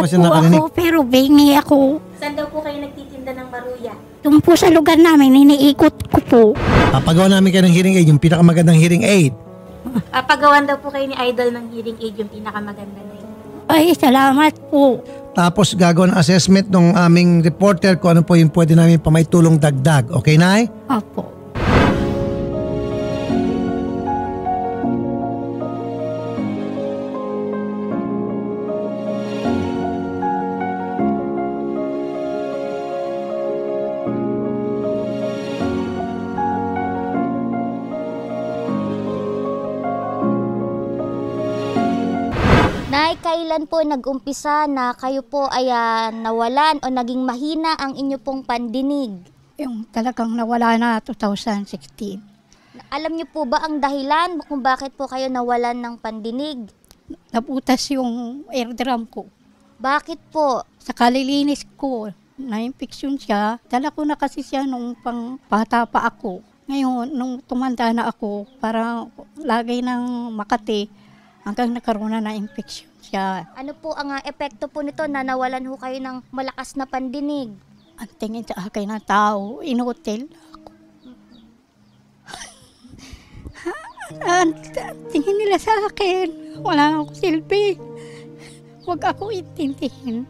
mo siya nakarinig? ako, pero bingi ako. Saan daw po kayo nagtitinda ng maruya? Doon po sa lugar namin, iniikot ko po. Papagawa namin kayo ng hearing aid, yung pinakamagandang hearing aid. Pagawan daw po kayo ni Idol ng hearing aid, yung pinakamaganda na yun. Ay, salamat po. Tapos gagawin ang assessment ng aming reporter kung ano po yung pwede namin pamaitulong dagdag. Okay, Nay? Opo. Nay, kailan po nag-umpisa na kayo po ay nawalan o naging mahina ang inyo pong pandinig? Yung talagang nawala na 2016. Alam niyo po ba ang dahilan kung bakit po kayo nawalan ng pandinig? Nabutas yung eardrum ko. Bakit po? Sa kalilinis ko, na-infection siya. Dala ko na kasi siya nung pang bata pa ako. Ngayon, nung tumanda na ako, parang lagay ng Makati, hanggang nagkaroon na infection siya. Ano po ang epekto po nito na nawalan ho kayo ng malakas na pandinig? Ang tingin sa akin ng tao, inutil ako. Ang tingin nila sa akin, wala akong silbi. Huwag ako intindihin.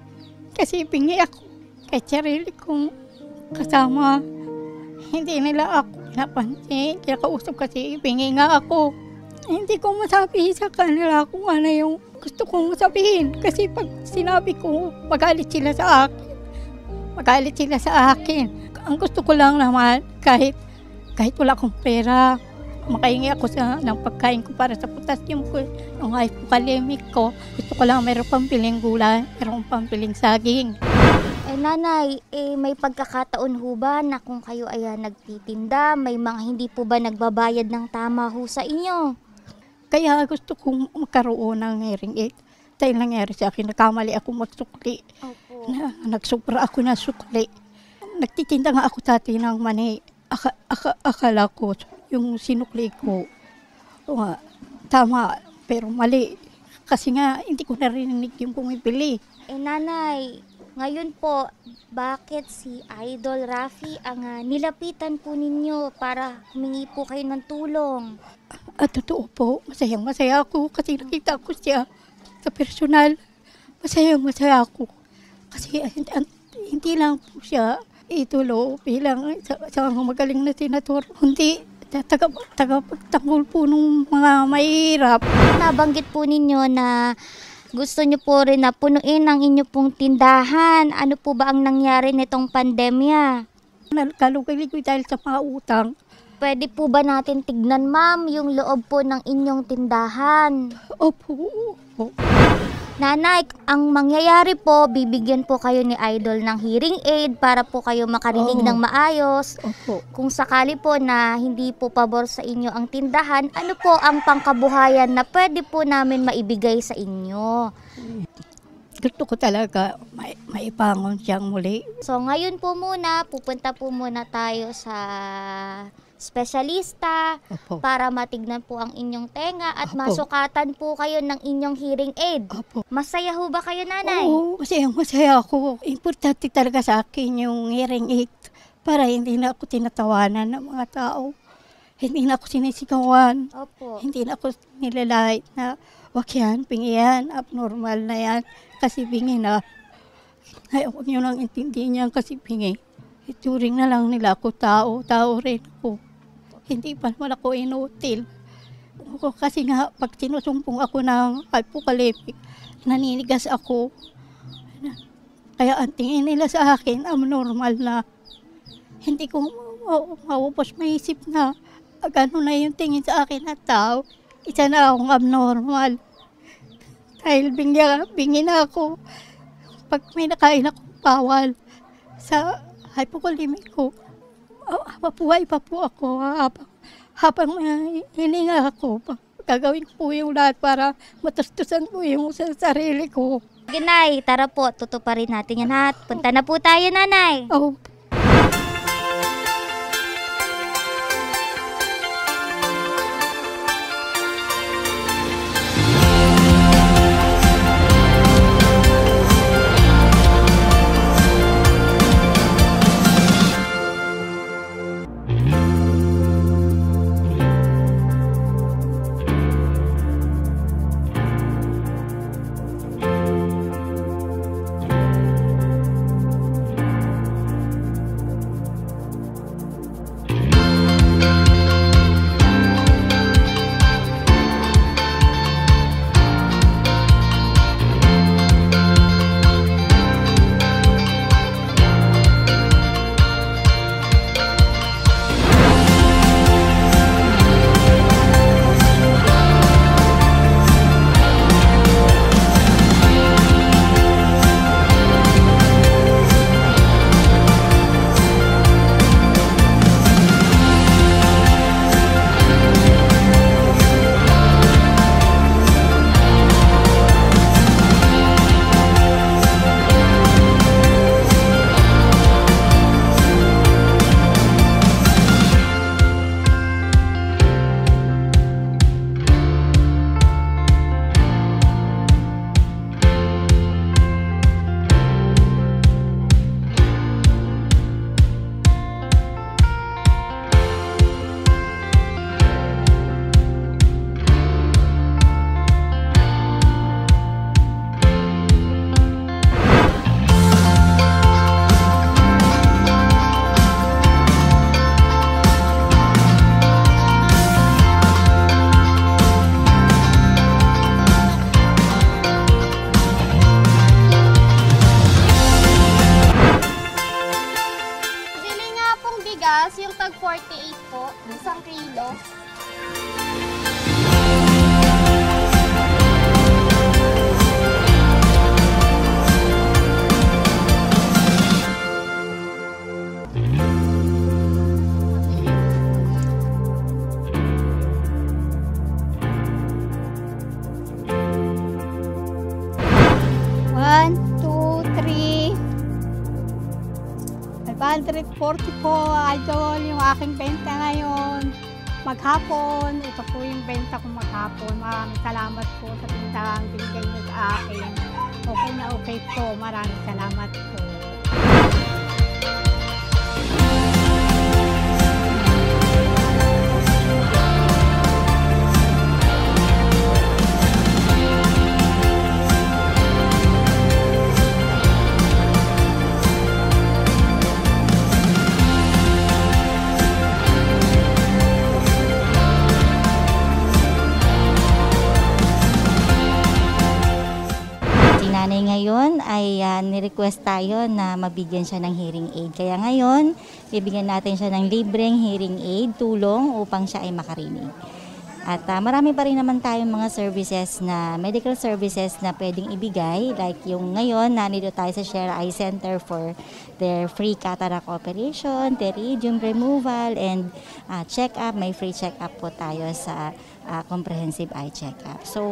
Kasi pingi ako kahit sarili kong kasama. Hindi nila ako pinapansin. Kaya kausap kasi pingi nga ako. Hindi ko masabi sa kanila kung ano yung gusto kong sabihin. Kasi pag sinabi ko, magalit sila sa akin. Magalit sila sa akin. Ang gusto ko lang naman, kahit wala akong pera, makahingi ako ng pagkain ko para sa potassium ko, yung hypokalemic ko. Gusto ko lang mayroong pampiling gulay, mayroong pampiling saging. Nanay, may pagkakataon ho ba na kung kayo ay nagtitinda, may mga hindi po ba nagbabayad ng tama ho sa inyo? Kaya gusto kong magkaroon ng hearing aid. Dahil nangyari sa akin, nakamali ako magsukli. Opo. Nagsupra ako na sukli. Nagtitinda nga ako dati ng mani. Akala ko yung sinukli ko, tama, pero mali. Kasi nga, hindi ko narinig yung pumipili. Nanay, ngayon po, bakit si Idol Raffy ang nilapitan po ninyo para humingi po kayo ng tulong? Totoo po, masaya ako kasi nakita ko siya sa personal. Masaya ako. Kasi hindi lang po siya itulo bilang sa magaling na senator. Hindi, tagapagtanggol po ng mga mahirap. Nabanggit po ninyo na gusto nyo po rin na punuin ang inyo pong tindahan. Ano po ba ang nangyari nitong pandemya? Nagkalugalig dahil sa mga utang. Pwede po ba natin tignan, ma'am, yung loob po ng inyong tindahan? Opo. Nanay, ang mangyayari po, bibigyan po kayo ni Idol ng hearing aid para po kayo makarinig ng maayos. Opo. Kung sakali po na hindi po pabor sa inyo ang tindahan, ano po ang pangkabuhayan na pwede po namin maibigay sa inyo? Gusto ko talaga maipangon siyang muli. So ngayon po muna, pupunta po muna tayo sa espesyalista para matignan po ang inyong tenga at masukatan po kayo ng inyong hearing aid. Opo. Masaya ho ba kayo, nanay? Oo, masaya ako. Importante talaga sa akin yung hearing aid para hindi na ako tinatawanan ng mga tao. Hindi na ako sinisigawan. Opo. Hindi na ako nilalait na wag yan, pingi yan, abnormal na yan. Kasi pingi na. Ay, huwag nyo lang intindihin yan kasi pingi. Ituring na lang nila ako tao rin ako. Hindi pa naman ako inutil. Kasi nga, pag sinusumpong ako ng hypokalemic, naninigas ako. Kaya ang tingin nila sa akin, abnormal na. Hindi ko maupos maisip na gano'n na yung tingin sa akin na tao. Isa na akong abnormal. Dahil bingi na ako. Pag may nakain akong bawal sa hypokalemic ko, mapuhay pa po ako habang hininga ako. Gagawin ko po yung lahat para matustusan po yung sa sarili ko. Ginay, tara po, tutuparin natin yan ha. Punta na po tayo, nanay. Oh. 248 po, isang kilo. One, two, three. 540 po, idol, yung aking benta ngayon. Maghapon, ito po yung benta ko maghapon. Maraming salamat po sa bintang binigay niyo sa akin. Okay na okay po, maraming salamat po. Nanay ngayon ay ni-request tayo na mabigyan siya ng hearing aid. Kaya ngayon, bibigyan natin siya ng libreng hearing aid, tulong upang siya ay makarinig. At marami pa rin naman tayong mga services na, medical services na pwedeng ibigay. Like yung ngayon, nandito tayo sa Share Eye Center for their free cataract operation, pterygium removal, and check-up. May free check-up po tayo sa comprehensive eye check-up. So,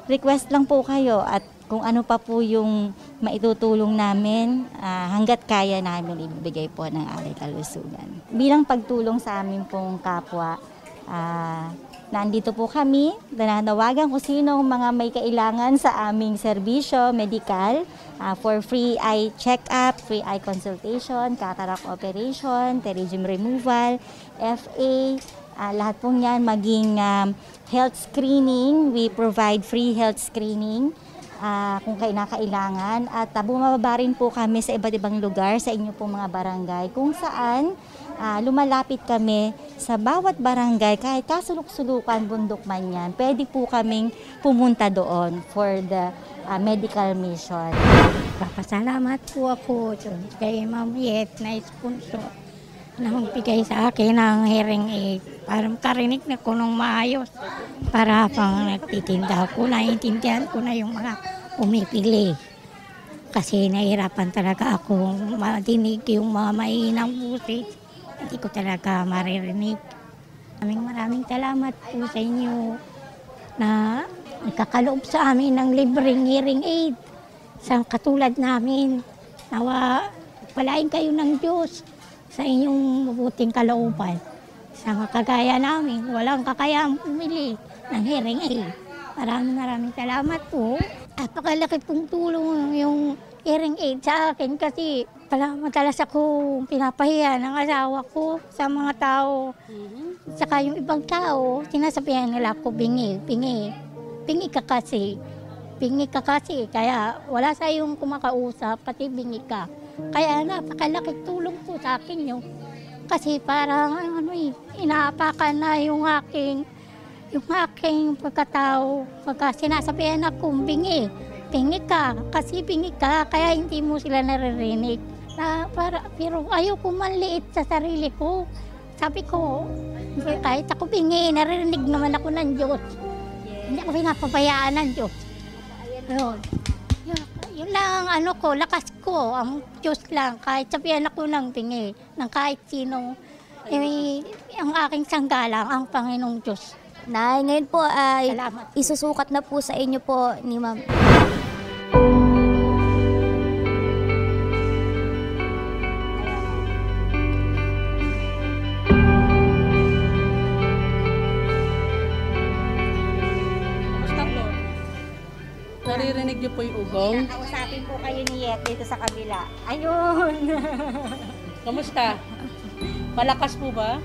request lang po kayo at kung ano pa po yung maitutulong namin, hanggat kaya namin ibigay po ng Alay Kalusugan. Bilang pagtulong sa amin pong kapwa, nandito po kami, nananawagan kung sino mga may kailangan sa aming serbisyo, medical, for free eye check-up, free eye consultation, cataract operation, pterygium removal, FA, lahat po yan, maging health screening. We provide free health screening kung kailangan. At bumababa rin po kami sa iba't ibang lugar sa inyo pong mga barangay kung saan lumalapit kami sa bawat barangay, kahit kasulok-sulukan, bundok man yan, pwede po kaming pumunta doon for the medical mission. Papasalamat po ako kay Ma'am Yet na sponsor na magbigay sa akin ng hearing aid para makarinig na ko ng maayos. Para pang nagtitinda ko, naiintindihan ko na yung mga pumipili. Kasi nahihirapan talaga ako madinig yung mga maiinang busis. Hindi ko talaga maririnig. Maraming salamat po sa inyo na nagkakaloob sa amin ng libreng hearing aid sa katulad namin. Nawa, palain kayo ng Diyos sa inyong mabuting kalooban. Sa kagaya namin, walang kakayang pumili ng hearing aid. Maraming salamat po. At nakalaki pong tulong yung hearing aid sa akin kasi madalas ako pinapahiya ng asawa ko sa mga tao. Saka yung ibang tao, sinasabihan nila ako, bingi ka kasi. Bingi ka kasi, kaya wala sa iyong kumakausap, pati bingi ka. Kaya napakalaki tulong po sa akin yun. Kasi parang inaapakan na yung aking pagkatao. Pagka sinasabihan akong bingi ka, kasi bingi ka, kaya hindi mo sila naririnig. Pero ayoko manliit sa sarili ko. Sabi ko, kahit ako bingi, naririnig naman ako ng Diyos. Hindi ako pinapabayaan ng Diyos. Yun lang ang lakas ko, ang Diyos lang. Kahit sabihan ako ng bingi, ng kahit sino, ang aking sanggalang, ang Panginoong Diyos. Nay, ngayon po ay Salamat. isusukat na po sa inyo po ni Ma'am. Naririnig niyo po yung ugong? Kausapin po kayo ni Yet dito sa kabila. Ayun! Kamusta? Malakas po ba?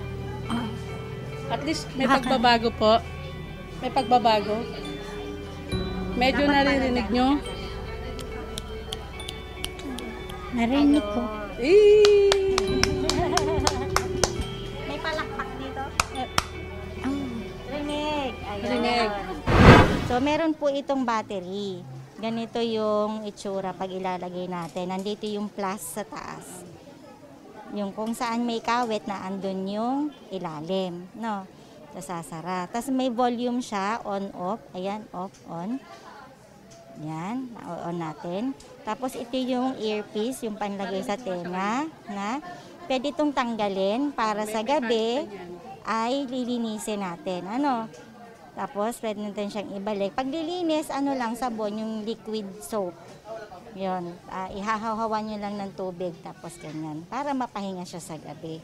At least may pagbabago po. May pagbabago. Medyo naririnig nyo? Narinig ko. May palakpak dito. Rinig. Ayun. Rinig. So, meron po itong battery. Ganito yung itsura pag ilalagay natin. Nandito yung plus sa taas. Yung kung saan may kawit na andun yung ilalim, no? Sasara. Tapos may volume siya, on-off. Ayan, off-on. Yan, na-on natin. Tapos ito yung earpiece, yung panlagay sa tenga, na pwede itong tanggalin para sa gabi ay lilinisin natin. Ano? Tapos pwede natin siyang ibalik. Pag lilinis, ano lang, sabon, yung liquid soap. Yun, ihahawan nyo lang ng tubig, tapos ganyan, para mapahinga siya sa gabi.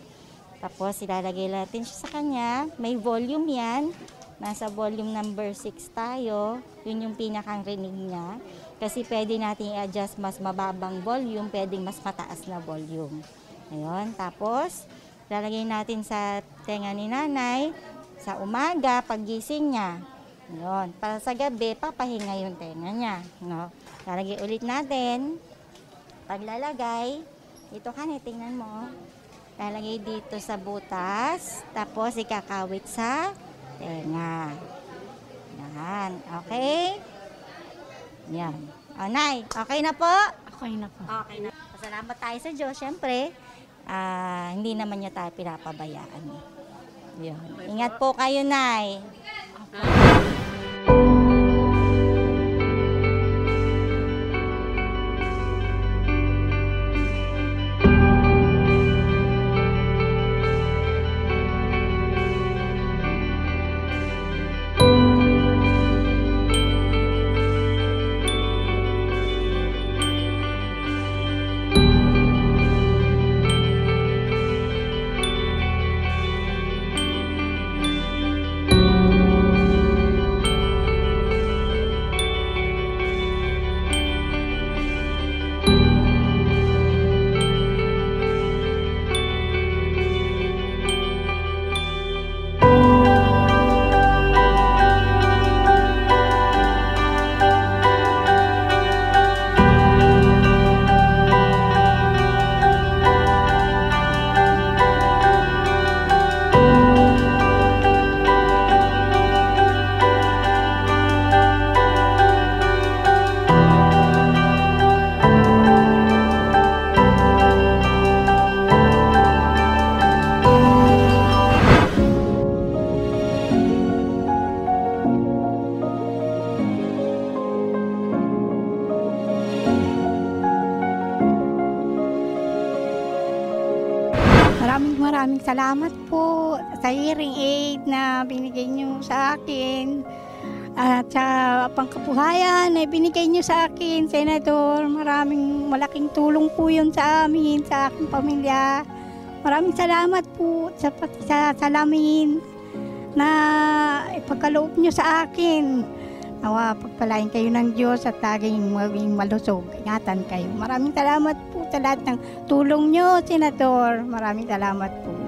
Tapos ilalagay natin siya sa kanya. May volume yan. Nasa volume number 6 tayo. Yun yung pinakang rinig niya. Kasi pwede natin i-adjust mas mababang volume, pwedeng mas mataas na volume. Ayun. Tapos, ilalagay natin sa tenga ni nanay. Sa umaga, paggising niya. Ayun. Para sa gabi, papahinga yung tenga niya. No? Lalagay ulit natin. Paglalagay, ito tingnan mo. Lalagay dito sa butas, tapos ikakawit sa tenga. Yan, okay? Yan. O, Nay, okay na po? Okay na po. Okay na. Salamat tayo sa Diyos, syempre. Hindi naman niya tayo pinapabayaan. Yan. Ingat po kayo, Nay. Maraming salamat po sa hearing aid na binigay niyo sa akin at sa pangkabuhayan na binigay niyo sa akin, Senador. Malaking tulong po yun sa amin, sa aking pamilya. Maraming salamat po pati sa salamin na ipagkaloob niyo sa akin. Nawa, pagpalain kayo ng Diyos at laging maging malusog. Ingatan kayo. Maraming salamat po sa lahat ng tulong niyo, Senador. Maraming salamat po.